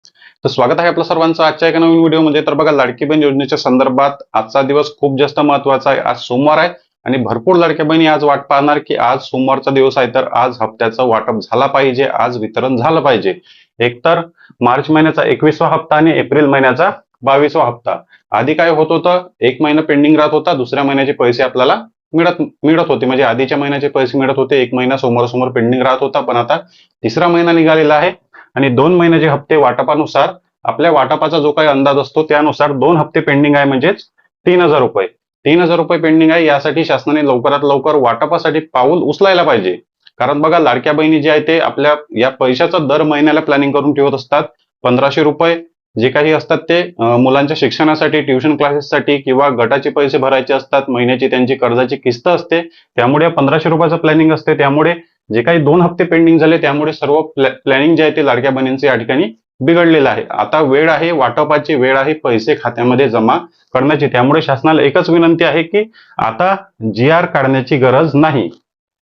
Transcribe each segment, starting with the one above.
तर स्वागत आहे आपल्या सर्वांचं आजच्या एका नवीन व्हिडिओमध्ये। तर बघा, लाडकी बहीण योजनेच्या संदर्भात आजचा दिवस खूप जास्त महत्त्वाचा आहे। आज सोमवार आहे आणि भरपूर लाडक्या बहिणी आज वाट पाहणार की आज सोमवारचा दिवस आहे, तर आज हप्त्याचं वाटप झाला पाहिजे, आज वितरण झालं पाहिजे। एकतर मार्च महिन्याचा 21वा हप्ता आणि एप्रिल महिन्याचा 22वा हप्ता। आधी काय होत होतं, एक महिना पेंडिंग राहत होता, दुसऱ्या महिन्याचे पैसे आपल्याला मिळत मिळत होते, म्हणजे आधीच्या महिन्याचे पैसे मिळत होते, एक महिना समोर पेंडिंग राहत होता। पण आता तिसरा महिना निघालेला आहे आणि 2 महिन्याचे हप्ते वाटपानुसार आपल्या वाटपाचा जो काही अंदाज असतो त्यानुसार 2 हप्ते पेंडिंग आहे, म्हणजेच 3,000 रुपये 3,000 रुपये पेंडिंग आहे। यासाठी शासनाने लवकरात लवकर वाटपासाठी पाऊल उचलायला पाहिजे। कारण बघा, लाडक्या बहिणी जे आहे ते आपल्या या पैशाचं दर महिन्याला प्लॅनिंग करून ठेवत असतात। 1,500 रुपये जे काही असतात ते मुलांच्या शिक्षणासाठी, ट्युशन क्लासेससाठी किंवा गटाचे पैसे भरायचे असतात, महिन्याची त्यांची कर्जाची किस्त असते, त्यामुळे 1,500 रुपयाचं प्लॅनिंग असते। त्यामुळे जे काही 2 हप्ते पेंडिंग झाले त्यामुळे सर्व प्लॅनिंग जे आहे ते लाडक्या बहिणींचे या ठिकाणी बिघडलेलं आहे। आता वेळ आहे, वाटपाची वेळ आहे, पैसे खात्यामध्ये जमा करण्याची। त्यामुळे शासनाला एकच विनंती आहे की आता GR काढण्याची गरज नाही।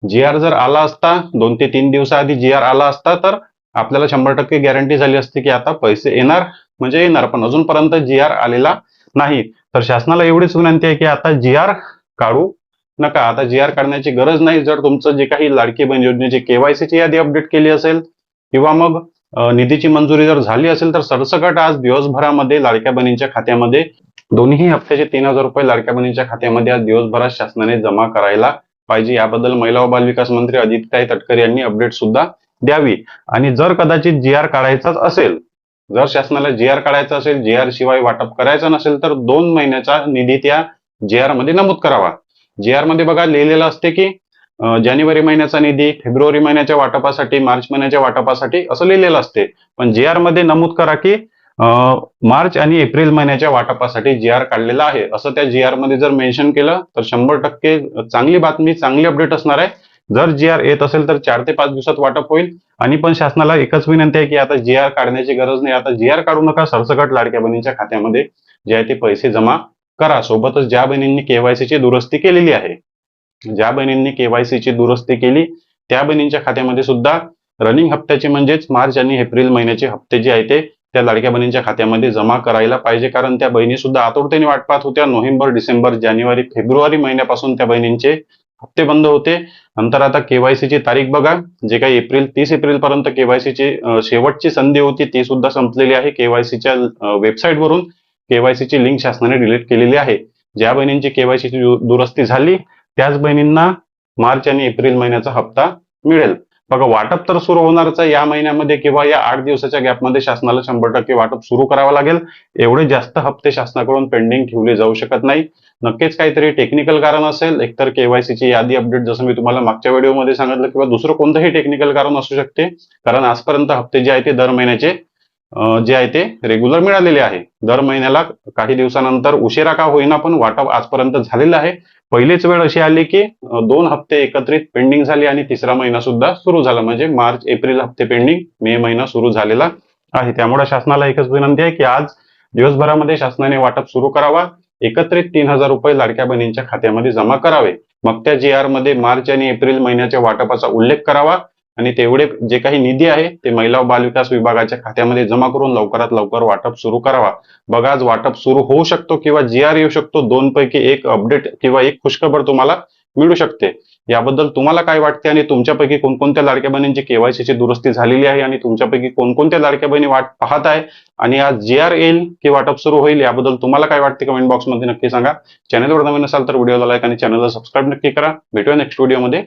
GR जर आला असता, 2 ते 3 दिवसाआधी GR आला असता, तर आपल्याला 100% गॅरंटी झाली असती की आता पैसे येणार म्हणजे येणार, पण अजूनपर्यंत GR आलेला नाही। तर शासनाला एवढीच विनंती आहे की आता GR काढू नका, आता GR काढण्याची गरज नाही। जर तुमचं जे काही लाडकी बहीण योजनेची KYC ची यादी अपडेट केली असेल किंवा मग निधीची मंजुरी जर झाली असेल, तर सरसकट आज दिवसभरामध्ये लाडक्या बहिणींच्या खात्यामध्ये दोन्ही हप्त्याचे 3,000 रुपये लाडक्या बहिणींच्या खात्यामध्ये आज दिवसभरात शासनाने जमा करायला पाहिजे। याबद्दल महिला व बालविकास मंत्री आदित्यताई तटकरे यांनी अपडेट सुद्धा द्यावी। आणि जर कदाचित GR काढायचाच असेल, जर शासनाला GR काढायचा असेल, GR शिवाय वाटप करायचं नसेल, तर 2 महिन्याचा निधी त्या GR मध्ये नमूद करावा। GR मध्ये बघा लिहिलेलं असते की जानेवारी महिन्याचा निधी, फेब्रुवारी महिन्याच्या वाटपासाठी, मार्च महिन्याच्या वाटपासाठी असं लिहिलेलं असते। पण GR मध्ये नमूद करा की मार्च आणि एप्रिल महिन्याच्या वाटपासाठी GR काढलेला आहे, असं त्या GR मध्ये जर मेन्शन केलं तर 100% चांगली बातमी, चांगली अपडेट असणार आहे। जर GR येत असेल तर 4 ते 5 दिवसात वाटप होईल। आणि पण शासनाला एकच विनंती आहे की आता GR काढण्याची गरज नाही, आता GR काढू नका, सरसकट लाडक्या बहिणींच्या खात्यामध्ये जे आहे ते पैसे जमा करा। सोबतच ज्या बहिणींनी KYC ची दुरुस्ती केलेली आहे, ज्या बहिणींनी KYC ची दुरुस्ती केली त्या बहिणींच्या खात्यामध्ये सुद्धा रनिंग हप्त्याचे म्हणजेच मार्च आणि एप्रिल महिन्याचे हप्ते जे आहे ते त्या लाडक्या बहिणींच्या खात्यामध्ये जमा करायला पाहिजे। कारण त्या बहिणी सुद्धा आतुरतेने वाट पाहत होत्या। नोव्हेंबर, डिसेंबर, जानेवारी, फेब्रुवारी महिन्यापासून त्या बहिणींचे हप्ते बंद होते। नंतर आता KYC ची तारीख बघा, जे काही 30 एप्रिल पर्यंत KYC ची शेवटची संधी होती ती सुद्धा संपलेली आहे। KYC च्या वेबसाईट वरून KYC ची लिंक शासनाने डिलीट केलेली आहे। ज्या बहिणींची KYC ची दुरुस्ती झाली त्याच बहिणींना मार्च आणि एप्रिल महिन्याचा हप्ता मिळेल। बघा, वाटप तर सुरू होणारच आहे या महिन्यामध्ये किंवा या 8 दिवसाच्या गॅपमध्ये शासनाला 100% वाटप सुरू करावं लागेल। एवढे जास्त हप्ते शासनाकडून पेंडिंग ठेवले जाऊ शकत नाही। नक्कीच काहीतरी टेक्निकल कारण असेल, एकतर KYC ची यादी अपडेट जसं मी तुम्हाला मागच्या व्हिडिओमध्ये सांगितलं, किंवा दुसरं कोणतंही टेक्निकल कारण असू शकते। कारण आजपर्यंत हप्ते जे आहे ते दर महिन्याचे जे आहे ते रेग्युलर मिळालेले आहे। दर महिन्याला काही दिवसानंतर उशिरा का होईना पण वाटप आजपर्यंत झालेलं आहे। पहिलीच वेळ अशी आली की 2 हप्ते एकत्रित पेंडिंग झाले आणि तिसरा महिना सुद्धा सुरू झाला, म्हणजे मार्च एप्रिल हप्ते पेंडिंग, मे महिना सुरू झालेला आहे। त्यामुळे शासनाला एकच विनंती आहे की आज दिवसभरामध्ये शासनाने वाटप सुरू करावा, एकत्रित 3,000 रुपये लाडक्या बहिणींच्या खात्यामध्ये जमा करावे। मग त्या GR मध्ये मार्च आणि एप्रिल महिन्याच्या वाटपाचा उल्लेख करावा आणि तेवढे जे काही निधी आहे ते महिला व बालविकास विभागाच्या खात्यामध्ये जमा करून लवकरात लवकर वाटप सुरू करावा। बघा, आज वाटप सुरू होऊ शकतो किंवा GR येऊ शकतो, 2 पैकी एक अपडेट किंवा एक खुशखबर तुम्हाला मिळू शकते। याबद्दल तुम्हाला काय वाटते आणि तुमच्यापैकी कोणकोणत्या लाडक्या बहिणींची KYC ची दुरुस्ती झालेली आहे आणि तुमच्यापैकी कोणकोणत्या लाडक्या बहिणी वाट पाहत आहे आणि आज GR येईल की वाटप सुरू होईल, याबद्दल तुम्हाला काय वाटते कमेंट बॉक्समध्ये नक्की सांगा। चॅनलवर नवीन असाल तर व्हिडिओला लाईक आणि चॅनलला सबस्क्राईब नक्की करा। भेटूया नेक्स्ट व्हिडिओमध्ये।